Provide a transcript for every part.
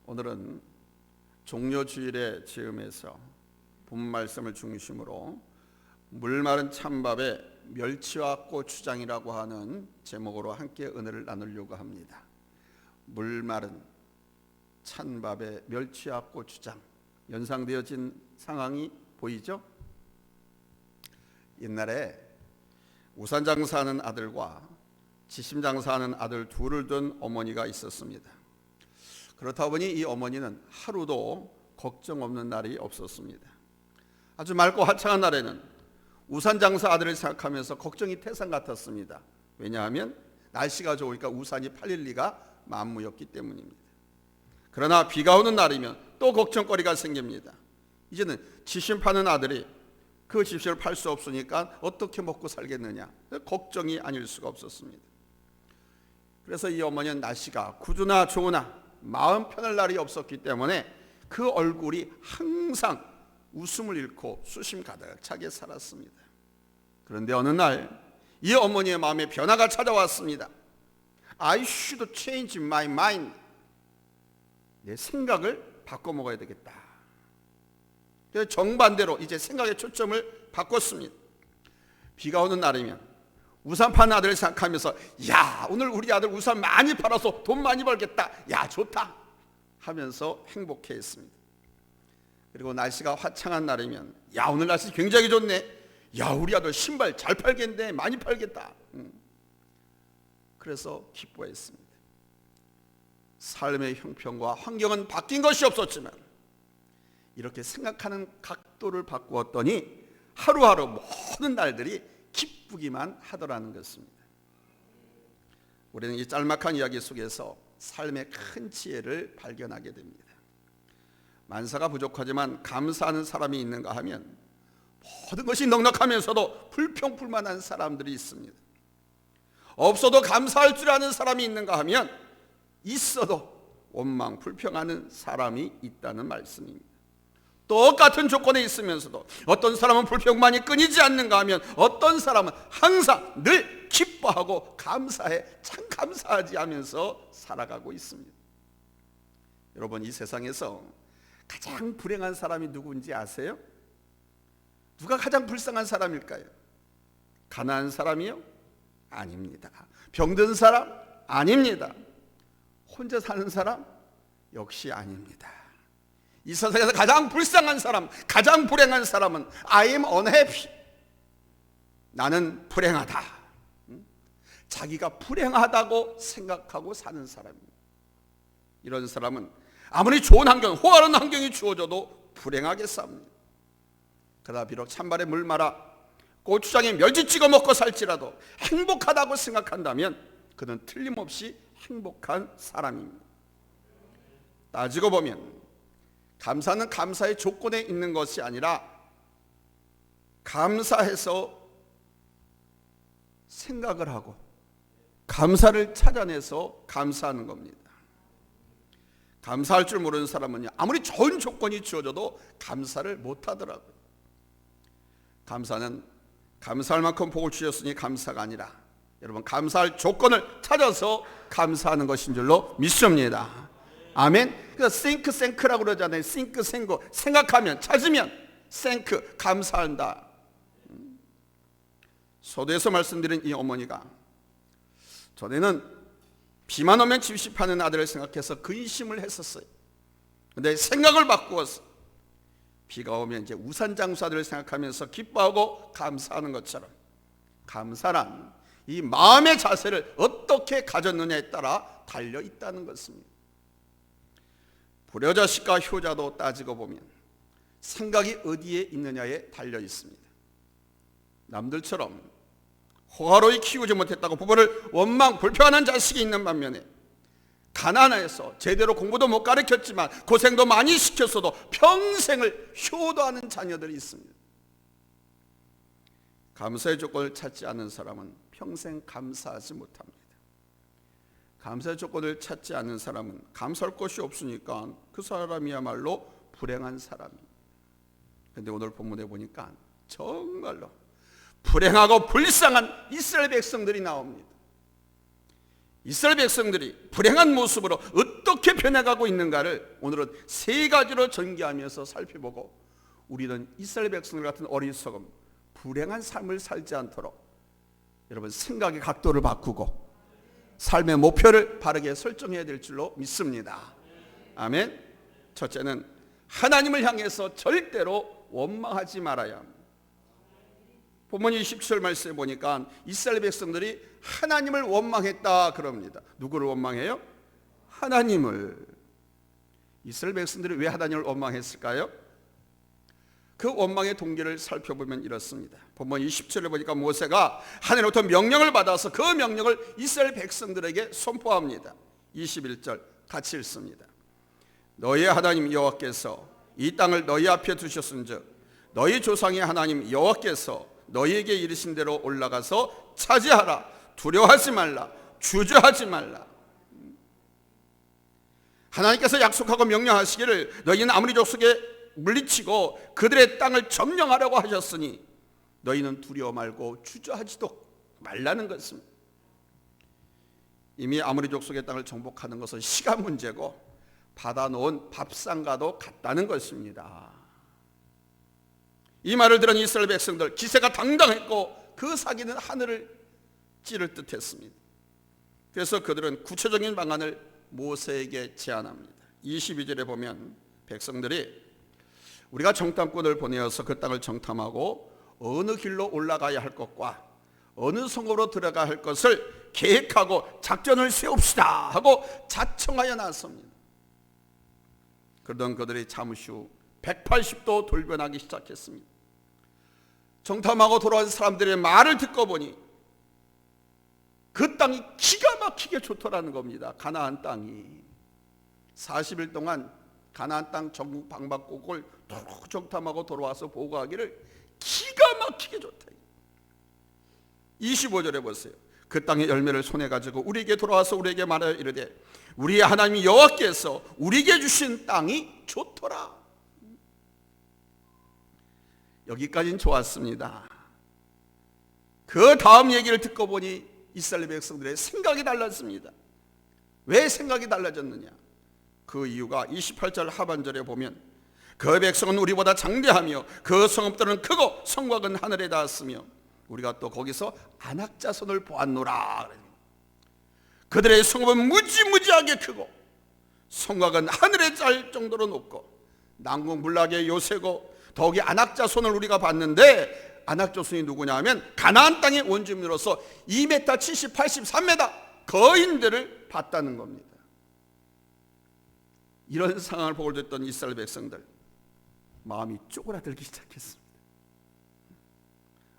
오늘은 종려주일의 즈음에서 본 말씀을 중심으로 물마른 찬밥에 멸치와 고추장이라고 하는 제목으로 함께 은혜를 나누려고 합니다. 물마른 찬밥에 멸치와 고추장, 연상되어진 상황이 보이죠? 옛날에 우산장사하는 아들과 지심장사하는 아들 둘을 둔 어머니가 있었습니다. 그렇다 보니 이 어머니는 하루도 걱정 없는 날이 없었습니다. 아주 맑고 화창한 날에는 우산장사 아들을 생각하면서 걱정이 태산 같았습니다. 왜냐하면 날씨가 좋으니까 우산이 팔릴 리가 만무였기 때문입니다. 그러나 비가 오는 날이면 또 걱정거리가 생깁니다. 이제는 지심 파는 아들이 그 집시를 팔 수 없으니까 어떻게 먹고 살겠느냐, 걱정이 아닐 수가 없었습니다. 그래서 이 어머니는 날씨가 구두나 좋으나 마음 편할 날이 없었기 때문에 그 얼굴이 항상 웃음을 잃고 수심 가득 차게 살았습니다. 그런데 어느 날 이 어머니의 마음에 변화가 찾아왔습니다. I should change my mind. 내 생각을 바꿔 먹어야 되겠다. 그래서 정반대로 이제 생각의 초점을 바꿨습니다. 비가 오는 날이면 우산 파는 아들을 생각하면서 야, 오늘 우리 아들 우산 많이 팔아서 돈 많이 벌겠다. 야, 좋다 하면서 행복해했습니다. 그리고 날씨가 화창한 날이면 야, 오늘 날씨 굉장히 좋네. 야, 우리 아들 신발 잘 팔겠네. 많이 팔겠다. 그래서 기뻐했습니다. 삶의 형편과 환경은 바뀐 것이 없었지만 이렇게 생각하는 각도를 바꾸었더니 하루하루 모든 날들이 기쁘기만 하더라는 것입니다. 우리는 이 짤막한 이야기 속에서 삶의 큰 지혜를 발견하게 됩니다. 만사가 부족하지만 감사하는 사람이 있는가 하면 모든 것이 넉넉하면서도 불평불만한 사람들이 있습니다. 없어도 감사할 줄 아는 사람이 있는가 하면 있어도 원망 불평하는 사람이 있다는 말씀입니다. 똑같은 조건에 있으면서도 어떤 사람은 불평만이 끊이지 않는가 하면 어떤 사람은 항상 늘 기뻐하고 감사해, 참 감사하지 하면서 살아가고 있습니다. 여러분, 이 세상에서 가장 불행한 사람이 누구인지 아세요? 누가 가장 불쌍한 사람일까요? 가난한 사람이요? 아닙니다. 병든 사람? 아닙니다. 혼자 사는 사람? 역시 아닙니다. 이 세상에서 가장 불쌍한 사람, 가장 불행한 사람은 I am unhappy. 나는 불행하다. 자기가 불행하다고 생각하고 사는 사람입니다. 이런 사람은 아무리 좋은 환경, 호화로운 환경이 주어져도 불행하게 삽니다. 그러나 비록 찬발에 물 말아 고추장에 멸치 찍어 먹고 살지라도 행복하다고 생각한다면 그는 틀림없이 행복한 사람입니다. 따지고 보면 감사는 감사의 조건에 있는 것이 아니라 감사해서 생각을 하고 감사를 찾아내서 감사하는 겁니다. 감사할 줄 모르는 사람은요, 아무리 좋은 조건이 주어져도 감사를 못하더라고요. 감사는 감사할 만큼 복을 주셨으니 감사가 아니라 여러분, 감사할 조건을 찾아서 감사하는 것인 줄로 믿습니다. 아멘. 그래서 think,생크라고 그러잖아요. think, 생각하면, 찾으면 think, 감사한다. 소도에서 말씀드린 이 어머니가 전에는 비만 오면 집시 파는 아들을 생각해서 근심을 했었어요. 근데 생각을 바꾸어서 비가 오면 이제 우산장사들을 생각하면서 기뻐하고 감사하는 것처럼 감사란 이 마음의 자세를 어떻게 가졌느냐에 따라 달려 있다는 것입니다. 불효자식과 효자도 따지고 보면 생각이 어디에 있느냐에 달려 있습니다. 남들처럼 호화로이 키우지 못했다고 부모를 원망 불평하는 자식이 있는 반면에 가난해서 제대로 공부도 못 가르쳤지만 고생도 많이 시켰어도 평생을 효도하는 자녀들이 있습니다. 감사의 조건을 찾지 않는 사람은 평생 감사하지 못합니다. 감사의 조건을 찾지 않는 사람은 감사할 것이 없으니까 그 사람이야말로 불행한 사람입니다. 그런데 오늘 본문에 보니까 정말로 불행하고 불쌍한 이스라엘 백성들이 나옵니다. 이스라엘 백성들이 불행한 모습으로 어떻게 변해가고 있는가를 오늘은 세 가지로 전개하면서 살펴보고, 우리는 이스라엘 백성들 같은 어리석음, 불행한 삶을 살지 않도록 여러분 생각의 각도를 바꾸고 삶의 목표를 바르게 설정해야 될 줄로 믿습니다. 아멘. 첫째는 하나님을 향해서 절대로 원망하지 말아야 합니다. 본문 27절 말씀에 보니까 이스라엘 백성들이 하나님을 원망했다 그럽니다. 누구를 원망해요? 하나님을. 이스라엘 백성들이 왜 하나님을 원망했을까요? 그 원망의 동기를 살펴보면 이렇습니다. 본문 27절에 보니까 모세가 하늘로부터 명령을 받아서 그 명령을 이스라엘 백성들에게 선포합니다. 21절 같이 읽습니다. 너희 하나님 여호와께서 이 땅을 너희 앞에 두셨은즉 너희 조상의 하나님 여호와께서 너희에게 이르신 대로 올라가서 차지하라. 두려워하지 말라. 주저하지 말라. 하나님께서 약속하고 명령하시기를 너희는 아모리 족속에 물리치고 그들의 땅을 점령하려고 하셨으니 너희는 두려워 말고 주저하지도 말라는 것입니다. 이미 아모리 족속의 땅을 정복하는 것은 시간 문제고 받아놓은 밥상과도 같다는 것입니다. 이 말을 들은 이스라엘 백성들 기세가 당당했고 그 사기는 하늘을 찌를 듯했습니다. 그래서 그들은 구체적인 방안을 모세에게 제안합니다. 22절에 보면 백성들이 우리가 정탐꾼을 보내어서 그 땅을 정탐하고 어느 길로 올라가야 할 것과 어느 성읍으로 들어가야 할 것을 계획하고 작전을 세웁시다 하고 자청하여 나섭니다. 그러던 그들이 잠시 후 180도 돌변하기 시작했습니다. 정탐하고 돌아온 사람들의 말을 듣고 보니 그 땅이 기가 막히게 좋더라는 겁니다. 가나안 땅이 40일 동안 가나안 땅 전국 방방곡곡을 정탐하고 돌아와서 보고하기를 기가 막히게 좋다. 25절에 보세요. 그 땅의 열매를 손에 가지고 우리에게 돌아와서 우리에게 말하여 이르되 우리의 하나님 여호와께서 우리에게 주신 땅이 좋더라. 여기까지는 좋았습니다. 그 다음 얘기를 듣고 보니 이스라엘 백성들의 생각이 달랐습니다. 왜 생각이 달라졌느냐? 그 이유가 28절 하반절에 보면 그 백성은 우리보다 장대하며 그 성읍들은 크고 성곽은 하늘에 닿았으며 우리가 또 거기서 안악자손을 보았노라. 그들의 성읍은 무지무지하게 크고 성곽은 하늘에 짤 정도로 높고 난공불락의 요새고 더욱이 안악자손을 우리가 봤는데 안악자손이 누구냐 하면 가나안 땅의 원주민으로서 2m 70, 83m 거인들을 봤다는 겁니다. 이런 상황을 보고 있던 이스라엘 백성들 마음이 쪼그라들기 시작했습니다.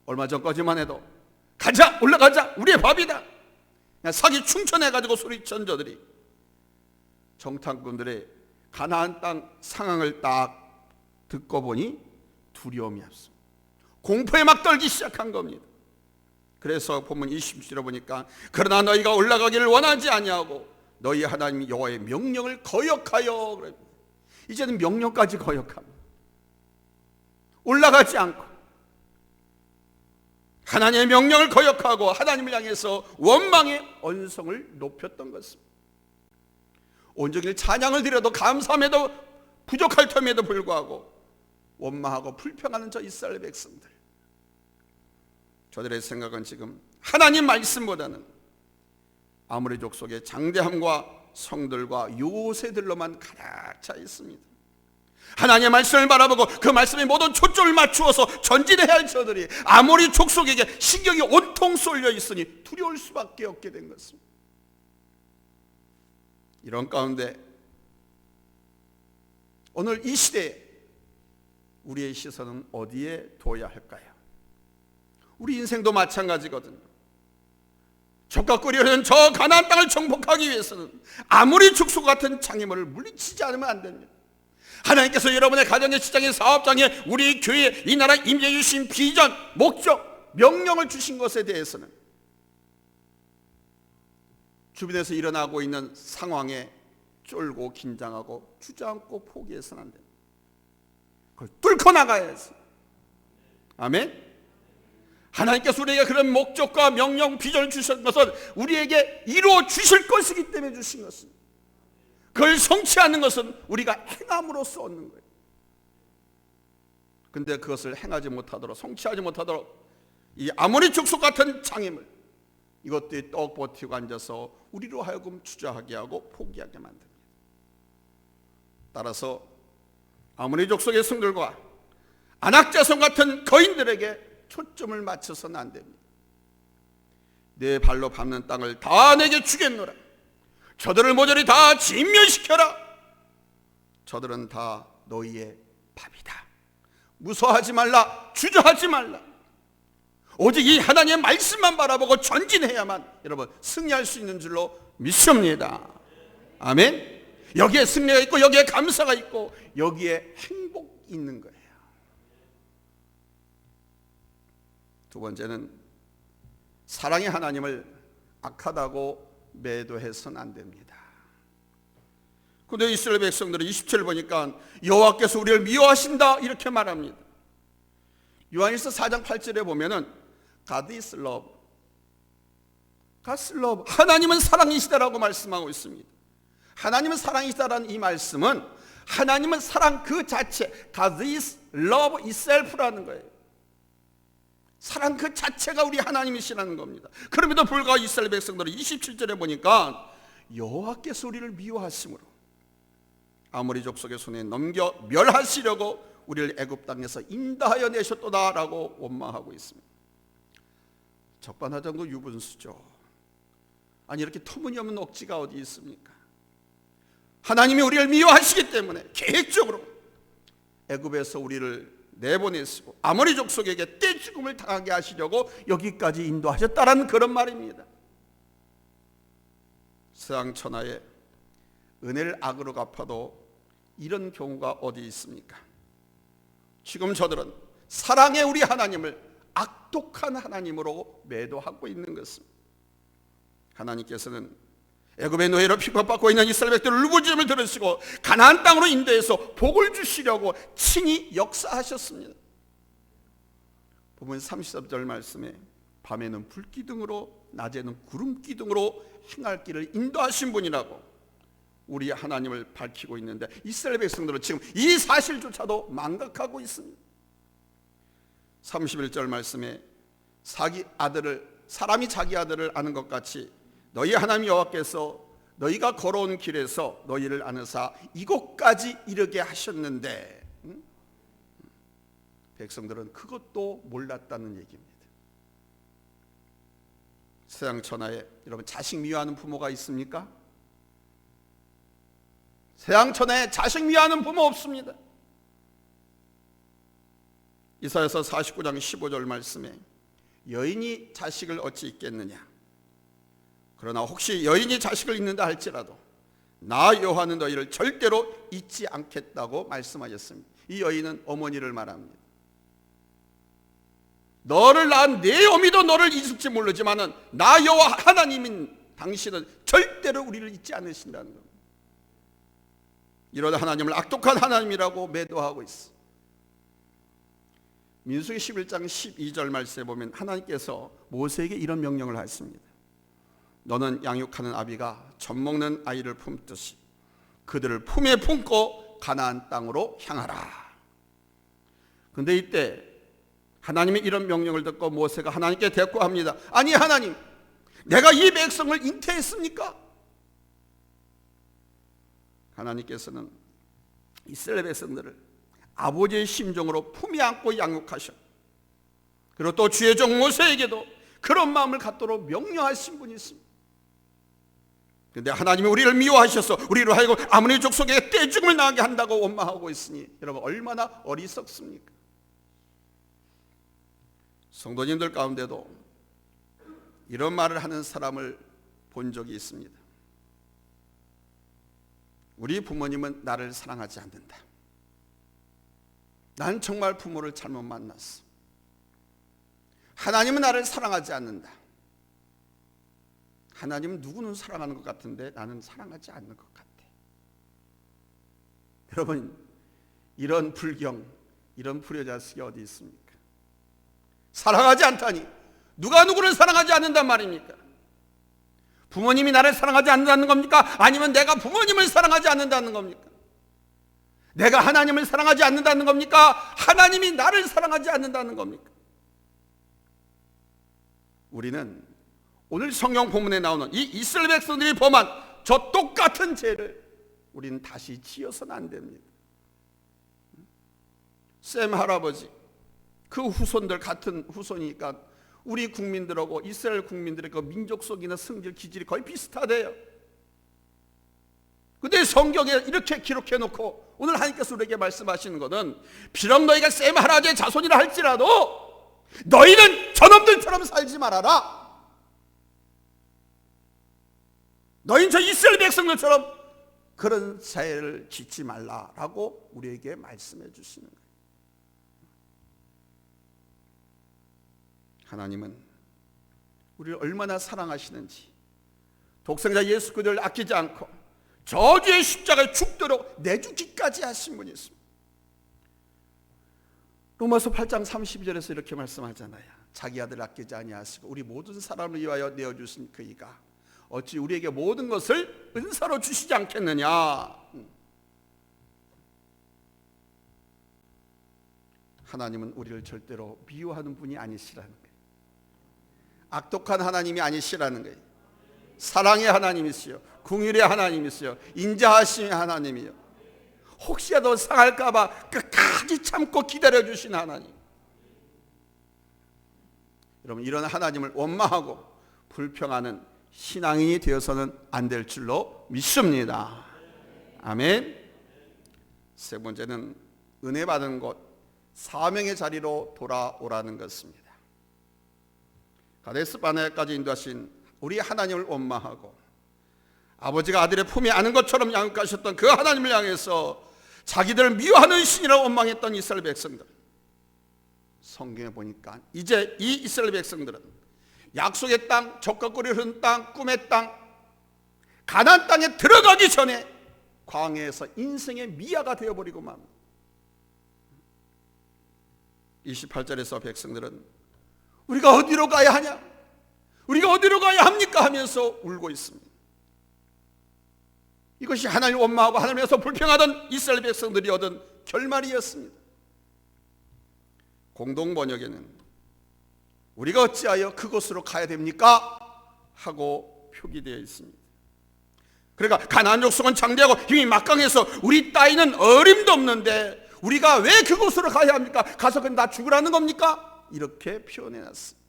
얼마 전까지만 해도 가자 올라가자 우리의 밥이다 사기 충천해가지고 소리친 저들이 정탐꾼들의 가나안 땅 상황을 딱 듣고 보니 두려움이 앞섭니다. 공포에 막 떨기 시작한 겁니다. 그래서 본문 20절에 보니까 그러나 너희가 올라가기를 원하지 아니하고 너희 하나님 여호와의 명령을 거역하여 그래. 이제는 명령까지 거역합니다. 올라가지 않고 하나님의 명령을 거역하고 하나님을 향해서 원망의 언성을 높였던 것입니다. 온종일 찬양을 드려도 감사함에도 부족할 텀에도 불구하고 원망하고 불평하는 저 이스라엘 백성들, 저들의 생각은 지금 하나님 말씀보다는 아모리 족속의 장대함과 성들과 요새들로만 가득 차 있습니다. 하나님의 말씀을 바라보고 그 말씀에 모든 초점을 맞추어서 전진해야 할 저들이 아모리 족속에게 신경이 온통 쏠려 있으니 두려울 수밖에 없게 된 것입니다. 이런 가운데 오늘 이 시대에 우리의 시선은 어디에 둬야 할까요? 우리 인생도 마찬가지거든요. 적과 끓이려는 저 가나안 땅을 정복하기 위해서는 아무리 축소 같은 장애물을 물리치지 않으면 안 됩니다. 하나님께서 여러분의 가정의 직장의 사업장에 우리 교회 이 나라 임재 주신 비전, 목적, 명령을 주신 것에 대해서는 주변에서 일어나고 있는 상황에 쫄고 긴장하고 주저앉고 포기해서는 안 됩니다. 그걸 뚫고 나가야지. 아멘. 하나님께서 우리에게 그런 목적과 명령, 비전을 주신 것은 우리에게 이루어 주실 것이기 때문에 주신 것입니다. 그걸 성취하는 것은 우리가 행함으로써 얻는 거예요. 근데 그것을 행하지 못하도록, 성취하지 못하도록 이 아모리 족속 같은 장애물, 이것들이 떡 버티고 앉아서 우리로 하여금 주저하게 하고 포기하게 만듭니다. 따라서 아모리 족속의 성들과 안악자손 같은 거인들에게 초점을 맞춰서는 안 됩니다. 내 발로 밟는 땅을 다 내게 주겠노라. 저들을 모조리 다 진멸시켜라. 저들은 다 너희의 밥이다. 무서워하지 말라. 주저하지 말라. 오직 이 하나님의 말씀만 바라보고 전진해야만 여러분 승리할 수 있는 줄로 믿습니다. 아멘. 여기에 승리가 있고 여기에 감사가 있고 여기에 행복이 있는 거예요. 두 번째는 사랑의 하나님을 악하다고 매도해서는 안 됩니다. 그런데 이스라엘 백성들은 27절 보니까 여호와께서 우리를 미워하신다 이렇게 말합니다. 요한일서 4장 8절에 보면은 God is love, God is love, 하나님은 사랑이시다라고 말씀하고 있습니다. 하나님은 사랑이시다라는 이 말씀은 하나님은 사랑 그 자체, God is love itself라는 거예요. 사랑 그 자체가 우리 하나님이시라는 겁니다. 그럼에도 불구하고 이스라엘 백성들은 27절에 보니까 여호와께서 우리를 미워하심으로 아모리 족속의 손에 넘겨 멸하시려고 우리를 애굽 땅에서 인도하여 내셨도다라고 원망하고 있습니다. 적반하장도 유분수죠. 아니 이렇게 터무니없는 억지가 어디 있습니까? 하나님이 우리를 미워하시기 때문에 계획적으로 애굽에서 우리를 내보내시고 아모리 족속에게 떼죽음을 당하게 하시려고 여기까지 인도하셨다라는 그런 말입니다. 서양 천하에 은혜를 악으로 갚아도 이런 경우가 어디 있습니까? 지금 저들은 사랑의 우리 하나님을 악독한 하나님으로 매도하고 있는 것입니다. 하나님께서는 애굽의 노예로 핍박받고 있는 이스라엘 백성들을 울부짖음을 들으시고 가나안 땅으로 인도해서 복을 주시려고 친히 역사하셨습니다. 보면 33절 말씀에 밤에는 불기둥으로 낮에는 구름기둥으로 행할 길을 인도하신 분이라고 우리 하나님을 밝히고 있는데 이스라엘 백성들은 지금 이 사실조차도 망각하고 있습니다. 31절 말씀에 사람이 자기 아들을 아는 것 같이 너희 하나님 여호와께서 너희가 걸어온 길에서 너희를 아느사 이곳까지 이르게 하셨는데 백성들은 그것도 몰랐다는 얘기입니다. 서양 천하에 여러분 자식 미워하는 부모가 있습니까? 서양 천하에 자식 미워하는 부모 없습니다. 이사야서 49장 15절 말씀에 여인이 자식을 어찌 잊겠느냐, 그러나 혹시 여인이 자식을 잊는다 할지라도 나 여호와는 너희를 절대로 잊지 않겠다고 말씀하셨습니다. 이 여인은 어머니를 말합니다. 너를 낳은 내 어미도 너를 잊을지 모르지만은 나 여호와 하나님인 당신은 절대로 우리를 잊지 않으신다는 겁니다. 이러다 하나님을 악독한 하나님이라고 매도하고 있어. 민수기 11장 12절 말씀에 보면 하나님께서 모세에게 이런 명령을 하셨습니다. 너는 양육하는 아비가 젖먹는 아이를 품듯이 그들을 품에 품고 가나안 땅으로 향하라. 그런데 이때 하나님이 이런 명령을 듣고 모세가 하나님께 대꾸합니다. 아니 하나님, 내가 이 백성을 잉태했습니까? 하나님께서는 이스라엘 백성들을 아버지의 심정으로 품에 안고 양육하셔. 그리고 또 주의 종 모세에게도 그런 마음을 갖도록 명령하신 분이 있습니다. 그런데 하나님이 우리를 미워하셔서 우리로 하여금 아모리 족속에게 떼죽음을 당하게 한다고 원망하고 있으니 여러분 얼마나 어리석습니까? 성도님들 가운데도 이런 말을 하는 사람을 본 적이 있습니다. 우리 부모님은 나를 사랑하지 않는다. 난 정말 부모를 잘못 만났어. 하나님은 나를 사랑하지 않는다. 하나님은 누구는 사랑하는 것 같은데 나는 사랑하지 않는 것 같아. 여러분, 이런 불경, 이런 불효자식이 어디 있습니까? 사랑하지 않다니 누가 누구를 사랑하지 않는단 말입니까? 부모님이 나를 사랑하지 않는다는 겁니까? 아니면 내가 부모님을 사랑하지 않는다는 겁니까? 내가 하나님을 사랑하지 않는다는 겁니까? 하나님이 나를 사랑하지 않는다는 겁니까? 우리는 오늘 성경 본문에 나오는 이 이스라엘 백성들이 범한 저 똑같은 죄를 우리는 다시 지어서는 안 됩니다. 셈 할아버지, 그 후손들 같은 후손이니까 우리 국민들하고 이스라엘 국민들의 그 민족성이나 성질 기질이 거의 비슷하대요. 근데 성경에 이렇게 기록해 놓고 오늘 하나님께서 우리에게 말씀하시는 것은 비록 너희가 셈 할아버지의 자손이라 할지라도 너희는 저놈들처럼 살지 말아라. 너희는 저 이스라엘 백성들처럼 그런 죄를 짓지 말라라고 우리에게 말씀해 주시는 거예요. 하나님은 우리를 얼마나 사랑하시는지 독생자 예수 그리스도를 아끼지 않고 저주의 십자가에 죽도록 내주기까지 하신 분이 있습니다. 로마서 8장 32절에서 이렇게 말씀하잖아요. 자기 아들 아끼지 아니하시고 우리 모든 사람을 위하여 내어주신 그이가 어찌 우리에게 모든 것을 은사로 주시지 않겠느냐. 하나님은 우리를 절대로 미워하는 분이 아니시라는 거예요. 악독한 하나님이 아니시라는 거예요. 사랑의 하나님이시요, 긍휼의 하나님이시요, 인자하심의 하나님이요, 혹시라도 상할까 봐 끝까지 참고 기다려주신 하나님. 여러분, 이런 하나님을 원망하고 불평하는 신앙인이 되어서는 안 될 줄로 믿습니다. 아멘. 세 번째는 은혜 받은 곳, 사명의 자리로 돌아오라는 것입니다. 가데스 바네아까지 인도하신 우리 하나님을 원망하고 아버지가 아들의 품에 안은 것처럼 양육하셨던 그 하나님을 향해서 자기들을 미워하는 신이라고 원망했던 이스라엘 백성들, 성경에 보니까 이제 이 이스라엘 백성들은 약속의 땅, 적과꿀이 흐르는 땅, 꿈의 땅, 가나안 땅에 들어가기 전에 광야에서 인생의 미아가 되어버리고 맙니다. 28절에서 백성들은 우리가 어디로 가야 하냐? 우리가 어디로 가야 합니까? 하면서 울고 있습니다. 이것이 하나님을 원망하고 하나님에서 불평하던 이스라엘 백성들이 얻은 결말이었습니다. 공동번역에는 우리가 어찌하여 그곳으로 가야 됩니까? 하고 표기되어 있습니다. 그러니까 가나안 족속은 장대하고 힘이 막강해서 우리 따위는 어림도 없는데 우리가 왜 그곳으로 가야 합니까? 가서 그냥 다 죽으라는 겁니까? 이렇게 표현해놨습니다.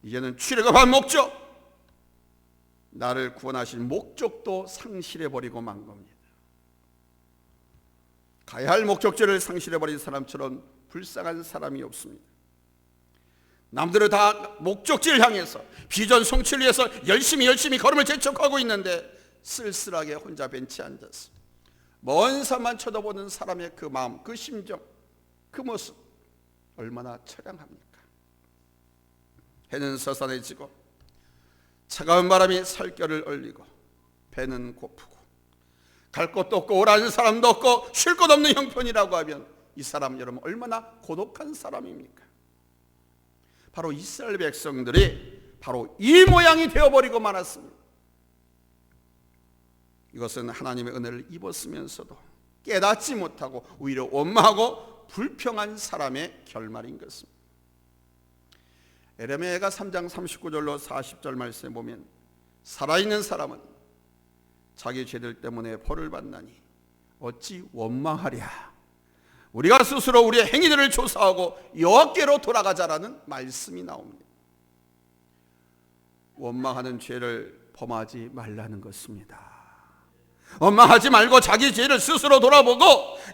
이제는 출애굽한 목적, 나를 구원하신 목적도 상실해버리고 만 겁니다. 가야 할 목적지를 상실해버린 사람처럼 불쌍한 사람이 없습니다. 남들은 다 목적지를 향해서 비전 성취를 위해서 열심히 걸음을 재촉하고 있는데 쓸쓸하게 혼자 벤치에 앉아서 먼 산만 쳐다보는 사람의 그 마음, 그 심정, 그 모습 얼마나 처량합니까? 해는 서산해지고 차가운 바람이 살결을 얼리고 배는 고프고 갈 곳도 없고 오라는 사람도 없고 쉴 곳 없는 형편이라고 하면 이 사람 여러분 얼마나 고독한 사람입니까? 바로 이스라엘 백성들이 바로 이 모양이 되어버리고 말았습니다. 이것은 하나님의 은혜를 입었으면서도 깨닫지 못하고 오히려 원망하고 불평한 사람의 결말인 것입니다. 에레미야가 3장 39절로 40절 말씀에 보면 살아있는 사람은 자기 죄들 때문에 벌을 받나니 어찌 원망하랴. 우리가 스스로 우리의 행위들을 조사하고 여호와께로 돌아가자라는 말씀이 나옵니다. 원망하는 죄를 범하지 말라는 것입니다. 원망하지 말고 자기 죄를 스스로 돌아보고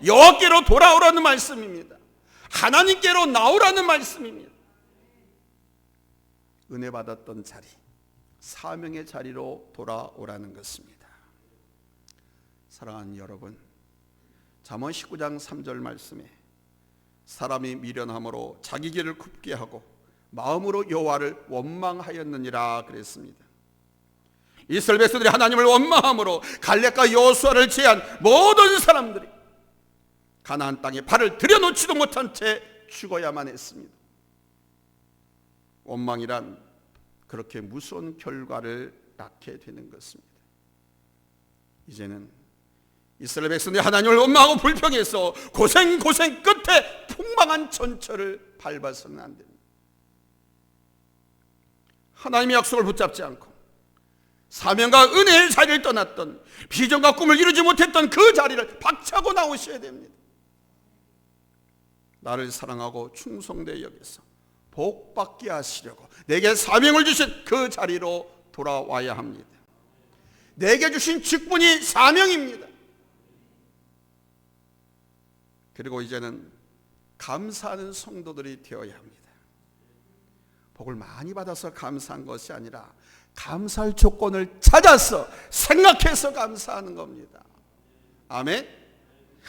여호와께로 돌아오라는 말씀입니다. 하나님께로 나오라는 말씀입니다. 은혜 받았던 자리, 사명의 자리로 돌아오라는 것입니다. 사랑하는 여러분, 잠언 19장 3절 말씀에 사람이 미련함으로 자기 길을 굽게 하고 마음으로 여호와를 원망하였느니라 그랬습니다. 이스라엘 백성들이 하나님을 원망함으로 갈렙과 여호수아를 제한 모든 사람들이 가나안 땅에 발을 들여놓지도 못한 채 죽어야만 했습니다. 원망이란 그렇게 무서운 결과를 낳게 되는 것입니다. 이제는 이스라엘 백성들이 하나님을 원망하고 불평해서 고생 끝에 폭망한 전철을 밟아서는 안 됩니다. 하나님의 약속을 붙잡지 않고 사명과 은혜의 자리를 떠났던, 비전과 꿈을 이루지 못했던 그 자리를 박차고 나오셔야 됩니다. 나를 사랑하고 충성되어 여기서 복받게 하시려고 내게 사명을 주신 그 자리로 돌아와야 합니다. 내게 주신 직분이 사명입니다. 그리고 이제는 감사하는 성도들이 되어야 합니다. 복을 많이 받아서 감사한 것이 아니라 감사할 조건을 찾아서 생각해서 감사하는 겁니다. 아멘.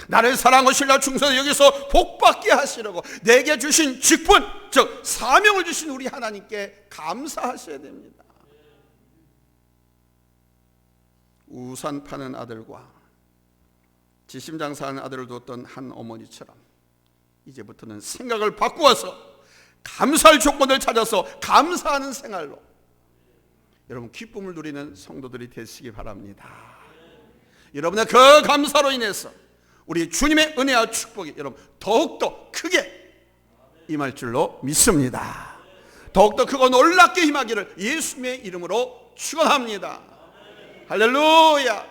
나를 사랑하고 신뢰 충성을 여기서 복받게 하시려고 내게 주신 직분, 즉 사명을 주신 우리 하나님께 감사하셔야 됩니다. 우산 파는 아들과 지심장사하는 아들을 두었던 한 어머니처럼 이제부터는 생각을 바꾸어서 감사할 조건을 찾아서 감사하는 생활로 여러분 기쁨을 누리는 성도들이 되시기 바랍니다. 여러분의 그 감사로 인해서 우리 주님의 은혜와 축복이 여러분 더욱더 크게 임할 줄로 믿습니다. 더욱더 크고 놀랍게 임하기를 예수님의 이름으로 축원합니다. 할렐루야.